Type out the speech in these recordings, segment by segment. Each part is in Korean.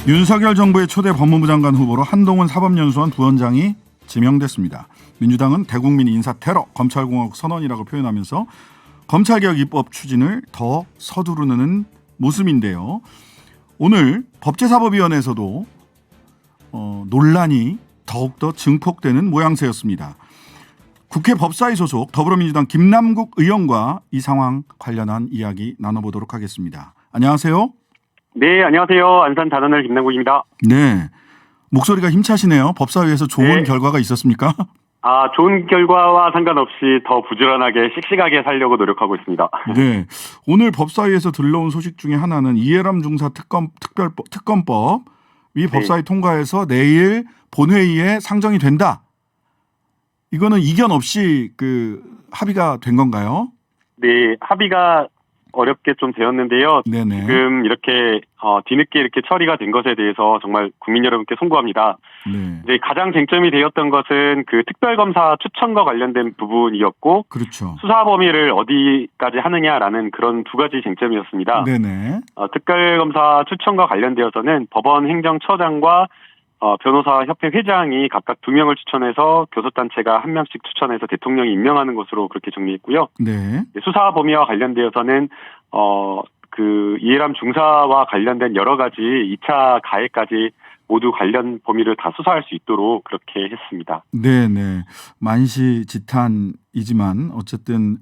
윤석열 정부의 초대 법무부 장관 후보로 한동훈 사법연수원 부원장이 지명됐습니다. 민주당은 대국민 인사 테러, 검찰공화국 선언이라고 표현하면서 검찰개혁 입법 추진을 더 서두르는 모습인데요. 오늘 법제사법위원회에서도 논란이 더욱더 증폭되는 모양새였습니다. 국회 법사위 소속 더불어민주당 김남국 의원과 이 상황 관련한 이야기 나눠보도록 하겠습니다. 안녕하세요. 네, 안녕하세요. 안산 단원을 김남국입니다. 네, 목소리가 힘차시네요. 법사위에서 좋은 네. 결과가 있었습니까? 좋은 결과와 상관없이 더 부지런하게 씩씩하게 살려고 노력하고 있습니다. 네, 오늘 법사위에서 들러온 소식 중에 하나는 이해람 중사 특검법이 법사위 통과해서 내일 본회의에 상정이 된다. 이거는 이견 없이 합의가 된 건가요? 네, 합의가 어렵게 좀 되었는데요. 네네. 지금 이렇게 뒤늦게 이렇게 처리가 된 것에 대해서 정말 국민 여러분께 송구합니다. 네. 이제 가장 쟁점이 되었던 것은 그 특별검사 추천과 관련된 부분이었고, 그렇죠. 수사 범위를 어디까지 하느냐라는 그런 두 가지 쟁점이었습니다. 네네. 특별검사 추천과 관련되어서는 법원 행정처장과 변호사협회 회장이 각각 2명을 추천해서 교섭단체가 1명씩 추천해서 대통령이 임명하는 것으로 그렇게 정리했고요. 네. 수사 범위와 관련되어서는 이해람 중사와 관련된 여러 가지 2차 가해까지 모두 관련 범위를 다 수사할 수 있도록 그렇게 했습니다. 네네. 만시지탄이지만 어쨌든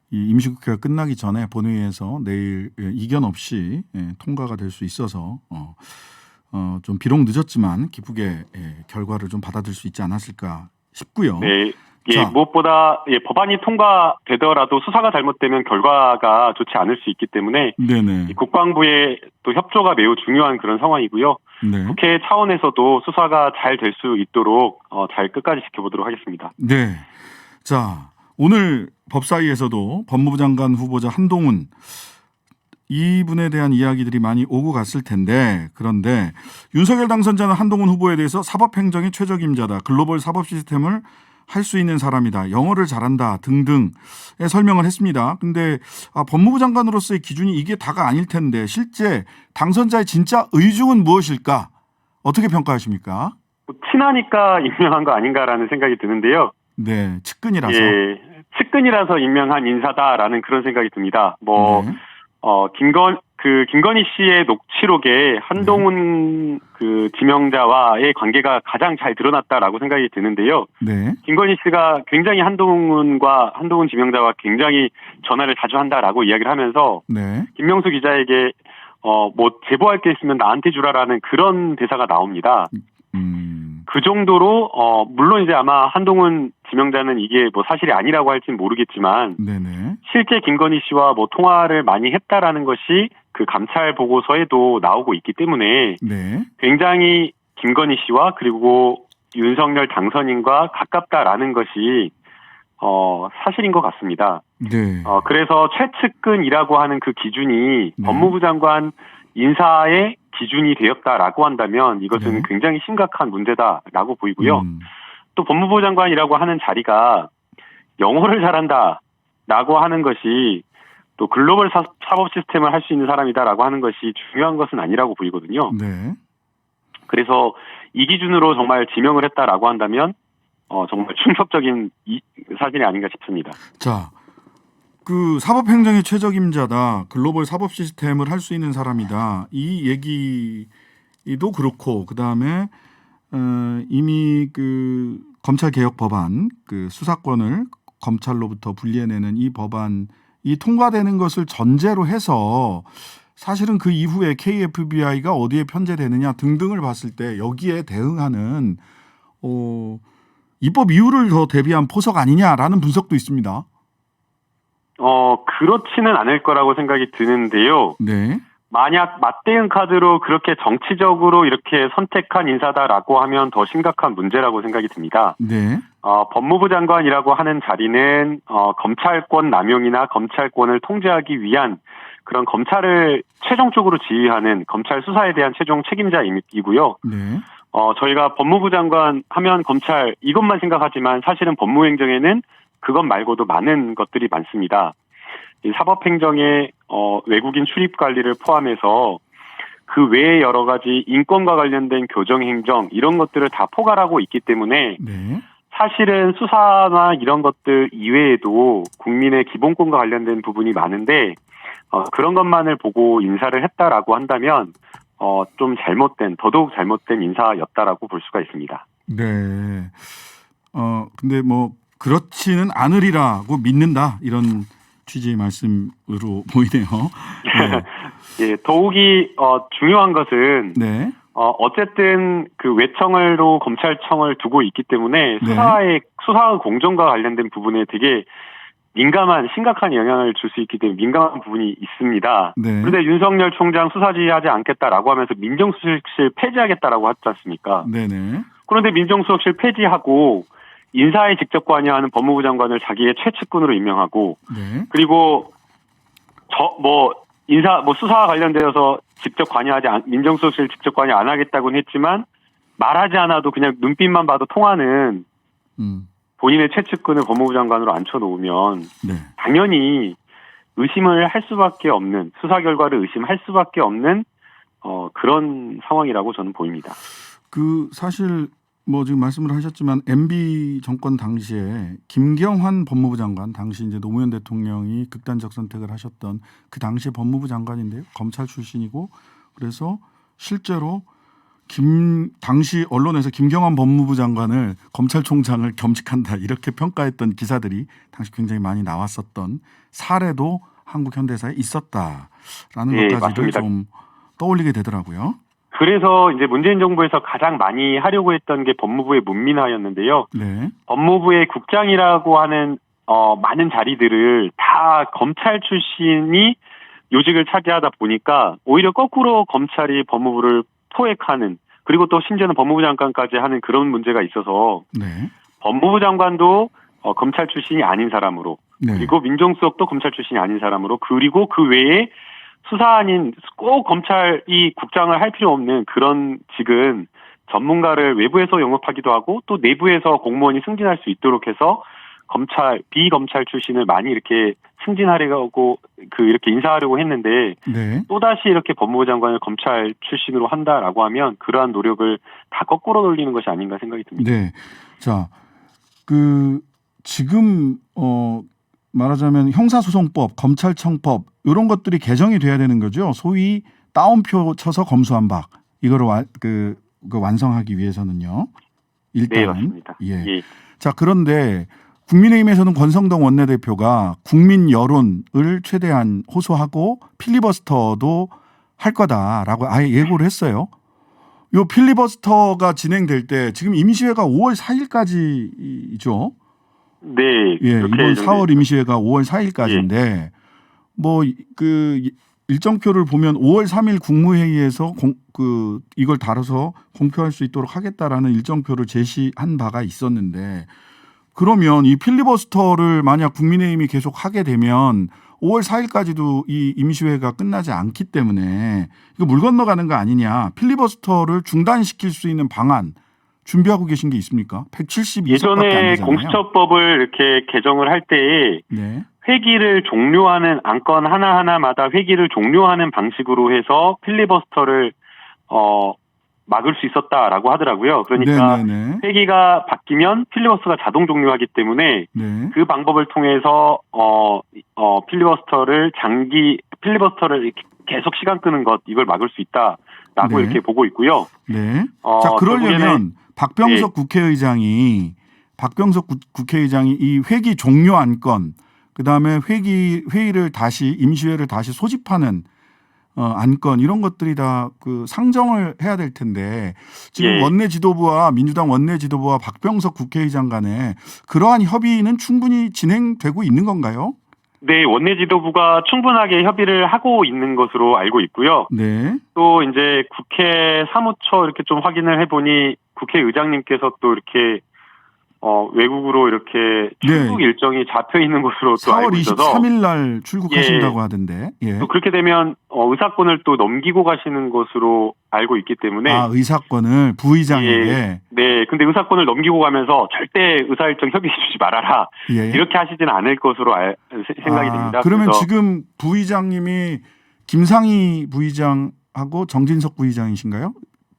이 임시국회가 끝나기 전에 본회의에서 내일 이견 없이 통과가 될 수 있어서 좀 비록 늦었지만 기쁘게 결과를 좀 받아들일 수 있지 않았을까 싶고요. 네. 자. 무엇보다 법안이 통과되더라도 수사가 잘못되면 결과가 좋지 않을 수 있기 때문에 네네. 국방부의 또 협조가 매우 중요한 그런 상황이고요. 네. 국회 차원에서도 수사가 잘 될 수 있도록 잘 끝까지 지켜보도록 하겠습니다. 네. 자, 오늘 법사위에서도 법무부 장관 후보자 한동훈 이분에 대한 이야기들이 많이 오고 갔을 텐데, 그런데 윤석열 당선자는 한동훈 후보에 대해서 사법행정의 최적임자다, 글로벌 사법 시스템을 할 수 있는 사람이다, 영어를 잘한다 등등의 설명을 했습니다. 근데 법무부 장관으로서의 기준이 이게 다가 아닐 텐데 실제 당선자의 진짜 의중은 무엇일까? 어떻게 평가하십니까? 친하니까 임명한 거 아닌가라는 생각이 드는데요. 네, 측근이라서. 예, 측근이라서 임명한 인사다라는 그런 생각이 듭니다. 네. 김건희 씨의 녹취록에 한동훈 지명자와의 관계가 가장 잘 드러났다라고 생각이 드는데요. 네. 김건희 씨가 굉장히 한동훈 지명자와 굉장히 전화를 자주 한다라고 이야기를 하면서 네. 김명수 기자에게 제보할 게 있으면 나한테 주라라는 그런 대사가 나옵니다. 그 정도로 물론 이제 아마 한동훈 지명자는 이게 사실이 아니라고 할지는 모르겠지만, 네네. 실제 김건희 씨와 통화를 많이 했다라는 것이 그 감찰 보고서에도 나오고 있기 때문에 네. 굉장히 김건희 씨와 그리고 윤석열 당선인과 가깝다라는 것이 사실인 것 같습니다. 네. 그래서 최측근이라고 하는 그 기준이 네. 법무부 장관 인사의 기준이 되었다라고 한다면 이것은 네. 굉장히 심각한 문제다라고 보이고요. 또 법무부 장관이라고 하는 자리가 영어를 잘한다라고 하는 것이 또 글로벌 사법 시스템을 할 수 있는 사람이다라고 하는 것이 중요한 것은 아니라고 보이거든요. 네. 그래서 이 기준으로 정말 지명을 했다라고 한다면 정말 충격적인 사실이 아닌가 싶습니다. 자, 사법행정의 최적임자다, 글로벌 사법 시스템을 할 수 있는 사람이다, 이 얘기도 그렇고, 그 다음에 이미 검찰개혁 법안, 수사권을 검찰로부터 분리해내는 이 법안이 통과되는 것을 전제로 해서 사실은 그 이후에 KFBI가 어디에 편제되느냐 등등을 봤을 때 여기에 대응하는 입법 이유를 더 대비한 포석 아니냐라는 분석도 있습니다. 그렇지는 않을 거라고 생각이 드는데요. 네. 만약 맞대응 카드로 그렇게 정치적으로 이렇게 선택한 인사다라고 하면 더 심각한 문제라고 생각이 듭니다. 네. 법무부 장관이라고 하는 자리는 검찰권 남용이나 검찰권을 통제하기 위한 그런 검찰을 최종적으로 지휘하는 검찰 수사에 대한 최종 책임자이고요. 네. 저희가 법무부 장관 하면 검찰 이것만 생각하지만 사실은 법무행정에는 그것 말고도 많은 것들이 많습니다. 이 사법행정의 외국인 출입 관리를 포함해서 그 외에 여러 가지 인권과 관련된 교정행정 이런 것들을 다 포괄하고 있기 때문에 네. 사실은 수사나 이런 것들 이외에도 국민의 기본권과 관련된 부분이 많은데 그런 것만을 보고 인사를 했다라고 한다면 좀 더더욱 잘못된 인사였다라고 볼 수가 있습니다. 네. 근데 뭐 그렇지는 않으리라고 믿는다 이런 취지의 말씀으로 보이네요. 네. 예, 더욱이 중요한 것은 네. 어쨌든 그 외청을로 검찰청을 두고 있기 때문에 네. 수사의 공정과 관련된 부분에 되게 심각한 영향을 줄 수 있기 때문에 민감한 부분이 있습니다. 네. 그런데 윤석열 총장 수사 지휘하지 않겠다라고 하면서 민정수석실 폐지하겠다라고 하지 않습니까? 네네. 그런데 민정수석실 폐지하고 인사에 직접 관여하는 법무부 장관을 자기의 최측근으로 임명하고 네. 그리고 수사와 관련되어서 직접 민정수석실 직접 관여 안 하겠다고는 했지만 말하지 않아도 그냥 눈빛만 봐도 통하는 본인의 최측근을 법무부 장관으로 앉혀놓으면 네. 당연히 의심을 할 수밖에 없는 수사 결과를 의심할 수밖에 없는 그런 상황이라고 저는 보입니다. 사실 뭐 지금 말씀을 하셨지만 MB 정권 당시에 김경환 법무부 장관 당시 이제 노무현 대통령이 극단적 선택을 하셨던 그 당시 법무부 장관인데요. 검찰 출신이고 그래서 실제로 당시 언론에서 김경환 법무부 장관을 검찰총장을 겸직한다 이렇게 평가했던 기사들이 당시 굉장히 많이 나왔었던 사례도 한국 현대사에 있었다라는 네, 것까지를 맞습니다. 좀 떠올리게 되더라고요. 그래서 이제 문재인 정부에서 가장 많이 하려고 했던 게 법무부의 문민화였는데요. 네. 법무부의 국장이라고 하는 많은 자리들을 다 검찰 출신이 요직을 차지하다 보니까 오히려 거꾸로 검찰이 법무부를 포획하는 그리고 또 심지어는 법무부 장관까지 하는 그런 문제가 있어서 네. 법무부 장관도 검찰 출신이 아닌 사람으로 네. 그리고 민정수석도 검찰 출신이 아닌 사람으로 그리고 그 외에 수사관인 꼭 검찰이 국장을 할 필요 없는 그런 직은 전문가를 외부에서 영입하기도 하고 또 내부에서 공무원이 승진할 수 있도록 해서 비검찰 출신을 많이 이렇게 승진하려고 이렇게 인사하려고 했는데 네. 또다시 이렇게 법무부 장관을 검찰 출신으로 한다라고 하면 그러한 노력을 다 거꾸로 돌리는 것이 아닌가 생각이 듭니다. 네. 자, 지금 말하자면 형사소송법, 검찰청법 이런 것들이 개정이 돼야 되는 거죠. 소위 따옴표 쳐서 검수한 박 이거를 완성하기 위해서는요. 일단 네, 맞습니다. 예. 예. 자, 그런데 국민의힘에서는 권성동 원내대표가 국민 여론을 최대한 호소하고 필리버스터도 할 거다라고 아예 예고를 했어요. 요 필리버스터가 진행될 때 지금 임시회가 5월 4일까지죠. 네. 예, 이번 좀 4월 임시회가 5월 4일까지인데 뭐 일정표를 보면 5월 3일 국무회의에서 이걸 다뤄서 공표할 수 있도록 하겠다라는 일정표를 제시한 바가 있었는데 그러면 이 필리버스터를 만약 국민의힘이 계속 하게 되면 5월 4일까지도 이 임시회가 끝나지 않기 때문에 이거 물 건너가는 거 아니냐. 필리버스터를 중단시킬 수 있는 방안 준비하고 계신 게 있습니까? 172석밖에 안 예전에 되잖아요. 공수처법을 이렇게 개정을 할 때에 네. 회기를 종료하는 안건 하나하나마다 회기를 종료하는 방식으로 해서 필리버스터를 막을 수 있었다라고 하더라고요. 그러니까 네네네. 회기가 바뀌면 필리버스터가 자동 종료하기 때문에 네. 그 방법을 통해서 필리버스터를 이렇게 계속 시간 끄는 것 이걸 막을 수 있다라고 네. 이렇게 보고 있고요. 자, 그러려면 박병석 네. 국회의장이 이 회기 종료 안건 그다음에 임시회를 다시 소집하는 안건 이런 것들이 다 상정을 해야 될 텐데 지금 예. 원내 지도부와 민주당 원내 지도부와 박병석 국회의장 간에 그러한 협의는 충분히 진행되고 있는 건가요? 네, 원내 지도부가 충분하게 협의를 하고 있는 것으로 알고 있고요. 네. 또 이제 국회 사무처 이렇게 좀 확인을 해보니 국회의장님께서 또 이렇게 외국으로 이렇게 출국 네. 일정이 잡혀 있는 것으로 또 4월 알고 있어서 23일 날 출국하신다고 하던데. 예. 또 그렇게 되면 의사권을 또 넘기고 가시는 것으로 알고 있기 때문에 의사권을 부의장에게. 네, 근데 의사권을 넘기고 가면서 절대 의사 일정 협의해 주지 말아라. 예. 이렇게 하시지는 않을 것으로 생각이 됩니다. 그러면 그래서 지금 부의장님이 김상희 부의장 부의장하고 정진석 부의장이신가요?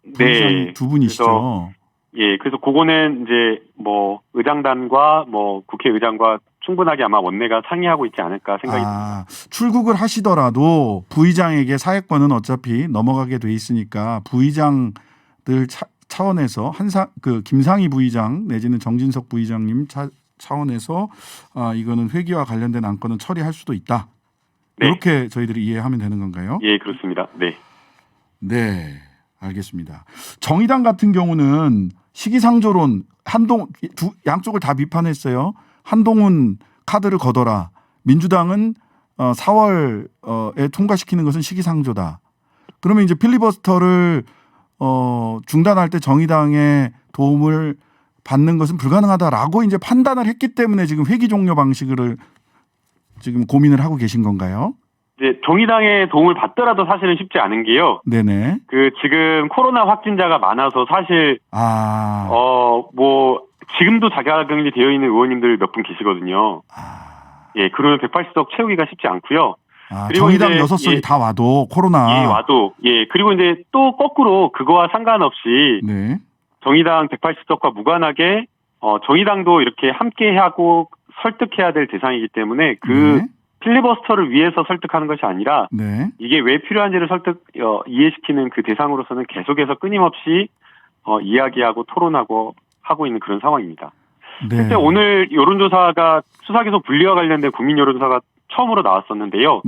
네. 부의장 두 분이시죠. 그래서 그거는 이제 뭐 의장단과 뭐 국회의장과 충분하게 아마 원내가 상의하고 있지 않을까 생각이 듭니다. 출국을 하시더라도 부의장에게 사회권은 어차피 넘어가게 돼 있으니까 부의장들 차원에서 김상희 부의장 내지는 정진석 부의장님 차원에서 이거는 회기와 관련된 안건은 처리할 수도 있다. 네. 이렇게 저희들이 이해하면 되는 건가요? 예, 그렇습니다. 네. 네, 알겠습니다. 정의당 같은 경우는 시기상조론 양쪽을 다 비판했어요. 한동훈 카드를 걷어라. 민주당은 4월에 통과시키는 것은 시기상조다. 그러면 이제 필리버스터를 중단할 때 정의당의 도움을 받는 것은 불가능하다라고 이제 판단을 했기 때문에 지금 회기 종료 방식을 지금 고민을 하고 계신 건가요? 이제 정의당의 도움을 받더라도 사실은 쉽지 않은 게요. 네네. 지금 코로나 확진자가 많아서 사실 뭐 지금도 자가격리 되어 있는 의원님들 몇 분 계시거든요. 그러면 180석 채우기가 쉽지 않고요. 그리고 정의당 6석이 다 와도 코로나. 와도. 그리고 이제 또 거꾸로 그거와 상관없이 네. 정의당 180석과 무관하게 정의당도 이렇게 함께하고 설득해야 될 대상이기 때문에 필리버스터를 위해서 설득하는 것이 아니라 이게 왜 필요한지를 이해시키는 그 대상으로서는 계속해서 끊임없이 이야기하고 토론하고 하고 있는 그런 상황입니다. 실제 오늘 여론조사가 수사기소 분리와 관련된 국민 여론조사가 처음으로 나왔었는데요.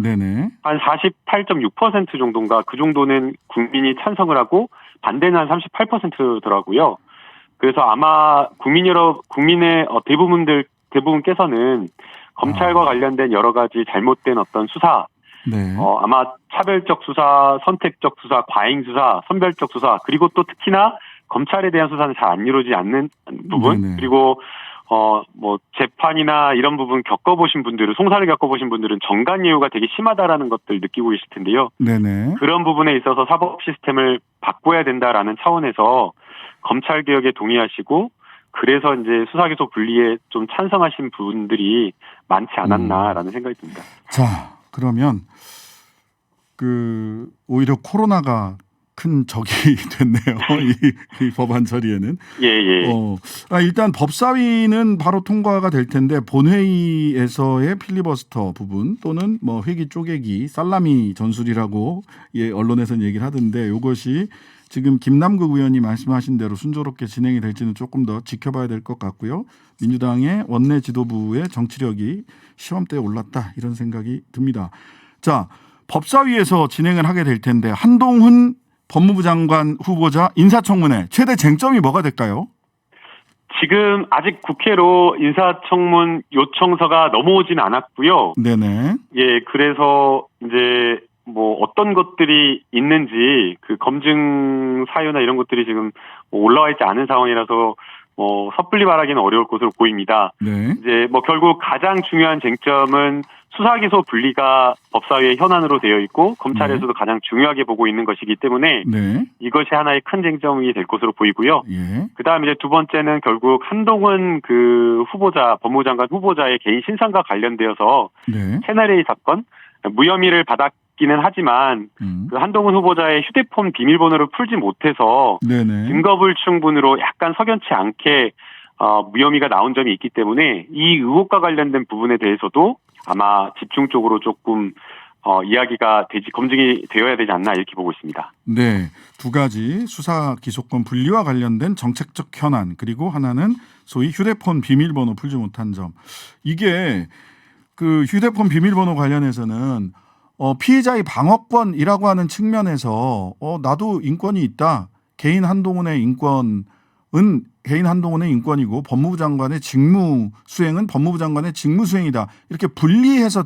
한 48.6% 정도인가 그 정도는 국민이 찬성을 하고 반대는 한 38%더라고요. 그래서 아마 국민의 대부분께서는 검찰과 관련된 여러 가지 잘못된 어떤 수사, 아마 차별적 수사, 선택적 수사, 과잉 수사, 선별적 수사, 그리고 또 특히나 검찰에 대한 수사는 잘 안 이루어지지 않는 부분, 그리고 뭐 재판이나 이런 부분 겪어보신 분들은, 송사를 겪어보신 분들은 정관 예우가 되게 심하다라는 것들 느끼고 계실 텐데요. 그런 부분에 있어서 사법 시스템을 바꿔야 된다라는 차원에서 검찰 개혁에 동의하시고, 그래서 이제 수사기소 분리에 좀 찬성하신 분들이 많지 않았나라는 생각이 듭니다. 자, 그러면 오히려 코로나가 큰 적이 됐네요. 이 법안 처리에는. 일단 법사위는 바로 통과가 될 텐데 본회의에서의 필리버스터 부분 또는 뭐 회기 쪼개기 살라미 전술이라고 언론에서는 얘기를 하던데 이것이 지금 김남국 의원이 말씀하신 대로 순조롭게 진행이 될지는 조금 더 지켜봐야 될 것 같고요. 민주당의 원내 지도부의 정치력이 시험대에 올랐다 이런 생각이 듭니다. 자, 법사위에서 진행을 하게 될 텐데 한동훈 법무부 장관 후보자 인사청문회 최대 쟁점이 뭐가 될까요? 지금 아직 국회로 인사청문 요청서가 넘어오진 않았고요. 그래서 이제 뭐 어떤 것들이 있는지 그 검증 사유나 이런 것들이 지금 올라와 있지 않은 상황이라서 섣불리 말하기는 어려울 것으로 보입니다. 이제 뭐 결국 가장 중요한 쟁점은 수사기소 분리가 법사위의 현안으로 되어 있고 검찰에서도 가장 중요하게 보고 있는 것이기 때문에 이것이 하나의 큰 쟁점이 될 것으로 보이고요. 그다음에 이제 두 번째는 결국 한동훈 법무부 장관 후보자의 개인 신상과 관련되어서 채널A 사건 무혐의를 받았기는 하지만 그 한동훈 후보자의 휴대폰 비밀번호를 풀지 못해서 증거불충분으로 약간 석연치 않게 무혐의가 나온 점이 있기 때문에 이 의혹과 관련된 부분에 대해서도 아마 집중적으로 조금 이야기가 검증이 되어야 되지 않나 이렇게 보고 있습니다. 두 가지 수사 기소권 분리와 관련된 정책적 현안 그리고 하나는 소위 휴대폰 비밀번호 풀지 못한 점. 이게 그 휴대폰 비밀번호 관련해서는 피해자의 방어권이라고 하는 측면에서 나도 인권이 있다. 개인 한동훈의 인권이고 법무부 장관의 직무 수행은 법무부 장관의 직무 수행이다. 이렇게 분리해서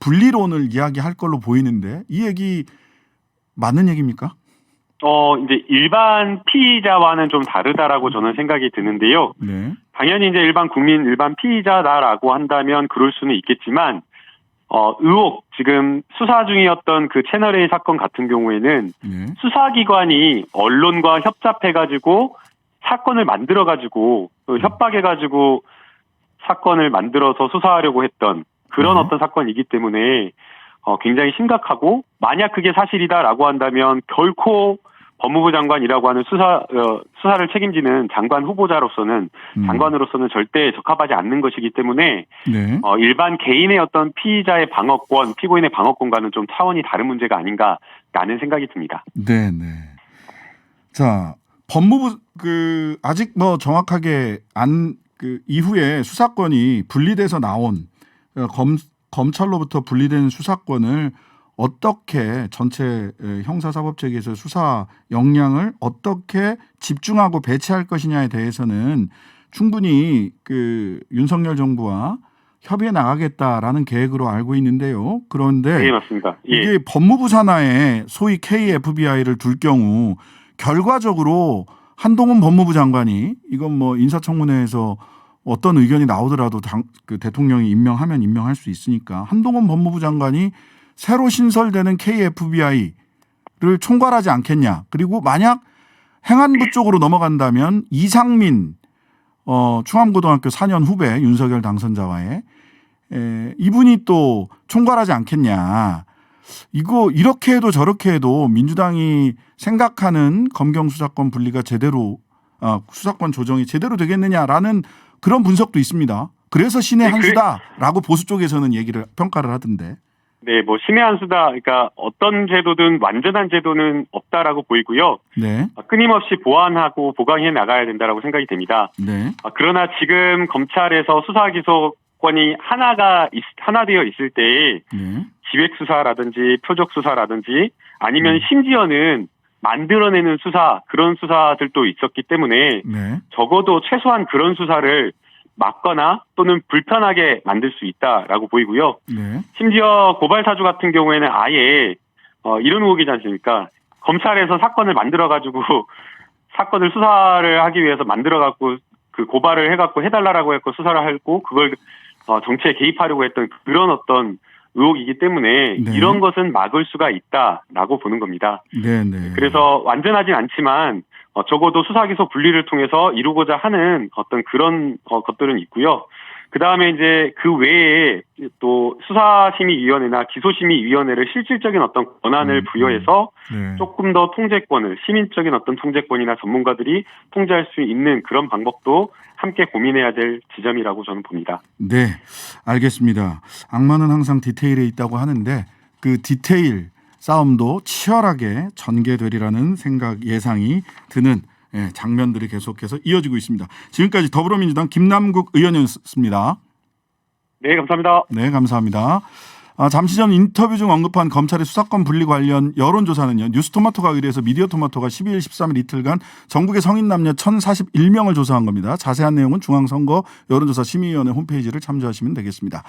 분리론을 이야기할 걸로 보이는데 이 얘기 맞는 얘기입니까? 이제 일반 피의자와는 좀 다르다라고 저는 생각이 드는데요. 당연히 이제 일반 피의자다라고 한다면 그럴 수는 있겠지만 의혹, 지금 수사 중이었던 그 채널A 사건 같은 경우에는 수사기관이 언론과 협잡해가지고 사건을 만들어가지고 협박해가지고 사건을 만들어서 수사하려고 했던 그런 어떤 사건이기 때문에 굉장히 심각하고 만약 그게 사실이다라고 한다면 결코 법무부 장관이라고 하는 수사를 책임지는 장관 후보자로서는 장관으로서는 절대 적합하지 않는 것이기 때문에 네. 일반 개인의 어떤 피의자의 방어권, 피고인의 방어권과는 좀 차원이 다른 문제가 아닌가라는 생각이 듭니다. 네, 네. 자, 법무부 아직 뭐 정확하게 이후에 수사권이 분리돼서 나온 검찰로부터 분리된 수사권을 어떻게 전체 형사사법체계에서 수사 역량을 어떻게 집중하고 배치할 것이냐에 대해서는 충분히 윤석열 정부와 협의해 나가겠다라는 계획으로 알고 있는데요. 그런데 네, 맞습니다. 예. 이게 법무부 산하에 소위 KFBI를 둘 경우 결과적으로 한동훈 법무부 장관이 이건 뭐 인사청문회에서 어떤 의견이 나오더라도 대통령이 임명하면 임명할 수 있으니까 한동훈 법무부 장관이 새로 신설되는 KFBI를 총괄하지 않겠냐. 그리고 만약 행안부 쪽으로 넘어간다면 이상민 충암고등학교 4년 후배 윤석열 당선자와의 이분이 또 총괄하지 않겠냐. 이거 이렇게 해도 저렇게 해도 민주당이 생각하는 검경 수사권 분리가 수사권 조정이 제대로 되겠느냐라는 그런 분석도 있습니다. 그래서 신의 한 수다라고 보수 쪽에서는 평가를 하던데. 네, 뭐 신의 한 수다. 그러니까 어떤 제도든 완전한 제도는 없다라고 보이고요. 네. 끊임없이 보완하고 보강해 나가야 된다라고 생각이 됩니다. 네. 그러나 지금 검찰에서 수사 기소권이 하나 되어 있을 때 네. 기획 수사라든지 표적 수사라든지 아니면 심지어는 만들어내는 수사 그런 수사들도 있었기 때문에 네. 적어도 최소한 그런 수사를 막거나 또는 불편하게 만들 수 있다라고 보이고요. 네. 심지어 고발 사주 같은 경우에는 아예 이런 의혹이지 않습니까? 검찰에서 사건을 만들어가지고 사건을 수사를 하기 위해서 만들어갖고 그 고발을 해갖고 해달라고 했고 수사를 하고 그걸 정치에 개입하려고 했던 그런 어떤 의혹이기 때문에 네. 이런 것은 막을 수가 있다라고 보는 겁니다. 네, 네. 그래서 완전하진 않지만 적어도 수사기소 분리를 통해서 이루고자 하는 어떤 그런 것들은 있고요. 그 다음에 이제 그 외에 또 수사심의위원회나 기소심의위원회를 실질적인 어떤 권한을 부여해서 네. 조금 더 통제권을 시민적인 어떤 통제권이나 전문가들이 통제할 수 있는 그런 방법도 함께 고민해야 될 지점이라고 저는 봅니다. 네, 알겠습니다. 악마는 항상 디테일에 있다고 하는데 그 디테일 싸움도 치열하게 전개되리라는 예상이 드는 장면들이 계속해서 이어지고 있습니다. 지금까지 더불어민주당 김남국 의원이었습니다. 네, 감사합니다. 네, 감사합니다. 잠시 전 인터뷰 중 언급한 검찰의 수사권 분리 관련 여론조사는요. 뉴스토마토가 의뢰해서 미디어토마토가 12일, 13일 이틀간 전국의 성인 남녀 1,041명을 조사한 겁니다. 자세한 내용은 중앙선거 여론조사 심의위원회 홈페이지를 참조하시면 되겠습니다.